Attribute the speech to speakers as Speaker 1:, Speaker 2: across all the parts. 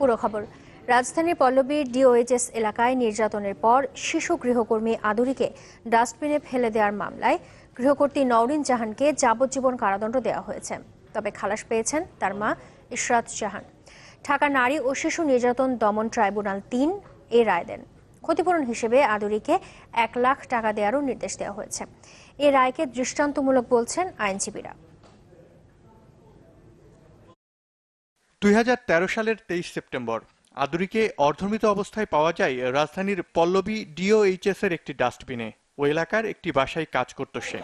Speaker 1: পুরো খবর। রাজধানীর পল্লবীর ডিওএইচএস এলাকায় নির্যাতনের পর শিশু গৃহকর্মী আদুরিকে ডাস্টবিনে ফেলে দেওয়ার মামলায় গৃহকর্ত্রী নওরিন জাহানকে যাবজ্জীবন কারাদণ্ড দেওয়া হয়েছে। তবে খালাস পেয়েছেন তার মা ইশরাত জাহান। ঢাকা নারী ও শিশু নির্যাতন দমন ট্রাইব্যুনাল ৩ এই রায় দেন। ক্ষতিপূরণ হিসেবে আদুরিকে ১ লাখ টাকা দেওয়ারও নির্দেশ দেওয়া হয়েছে। এই রায়কে দৃষ্টান্তমূলক বলছেন আইনজীবীরা।
Speaker 2: ২০১৩ সালের ২৩ সেপ্টেম্বর আদুরিকে অর্ধমৃত অবস্থায় পাওয়া যায় রাজধানীর পল্লবী ডিওএইচএস এর একটি ডাস্টবিনে। ওই এলাকার একটি বাসায় কাজ করত সে।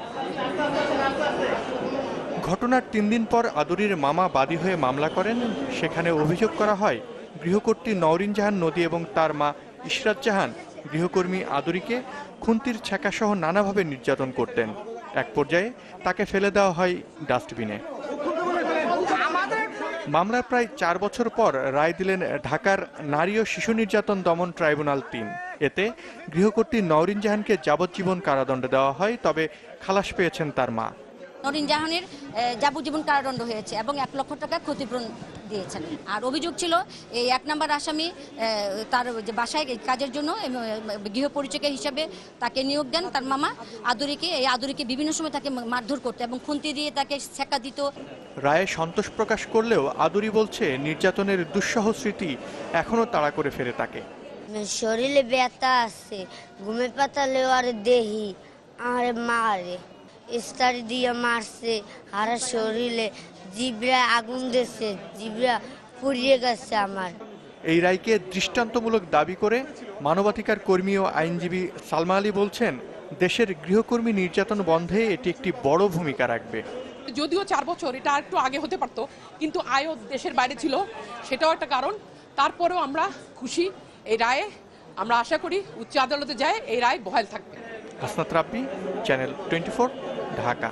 Speaker 2: ঘটনার ৩ দিন পর আদুরির মামা বাদী হয়ে মামলা করেন। সেখানে অভিযোগ করা হয় গৃহকর্ত্রী নওরিন জাহান নদী এবং তার মা ইশরাত জাহান গৃহকর্মী আদুরিকে খুন্তির ছ্যাঁকাসহ নানাভাবে নির্যাতন করতেন। এক পর্যায়ে তাকে ফেলে দেওয়া হয় ডাস্টবিনে। মামলার প্রায় ৪ বছর পর রায় দিলেন ঢাকার নারী ও শিশু নির্যাতন দমন ট্রাইব্যুনাল ৩। এতে গৃহকর্ত্রী নওরিন জাহানকে যাবজ্জীবন কারাদণ্ড দেওয়া হয়, তবে খালাস পেয়েছেন তার মা।
Speaker 3: নওরিন জাহানের যাবজ্জীবন কারাদণ্ড হয়েছে এবং ১ লক্ষ টাকা ক্ষতিপূরণ দিয়েছেন। আর অভিযোগ ছিল এই ১ নম্বর আসামি তার যে বাসায় কাজের জন্য গৃহ পরিচারিকা হিসাবে তাকে নিয়োগ দেন তার মামা আদুরিকে। এই আদুরিকে বিভিন্ন সময় তাকে মারধর করতো এবং খুন্তি দিয়ে তাকে ছ্যাঁকা দিত।
Speaker 2: রায়ে সন্তোষ প্রকাশ করলেও আদুরি বলছে নির্যাতনের দুঃসহ স্মৃতি এখনো তাড়া করে ফেরে তাকে।
Speaker 4: শরীরে ব্যথা আছে, ঘুমে পাতালেও আর দেহি আর মারে ইস্তারি দিয়ে মারছে, আর শরীরে জিব্রা আগুন দিয়েছে, জিব্রা পুড়িয়ে গেছে আমার।
Speaker 2: এই রায়কে দৃষ্টান্তমূলক দাবি করে মানবাধিকার কর্মী ও আইনজীবী সালমা আলী বলছেন, দেশের গৃহকর্মী নির্যাতন বন্ধে এটি একটি বড় ভূমিকা রাখবে।
Speaker 5: যদিও ৪ বছর, এটা একটু আগে হতে পারতো, কিন্তু আয়ও দেশের বাইরে ছিল, সেটাও একটা কারণ। তারপরেও আমরা খুশি এই রায়ে। আমরা আশা করি উচ্চ আদালতে যায় এই রায় বহাল থাকবে।
Speaker 2: হাসনাত রাব্বি, চ্যানেল 24, ঢাকা।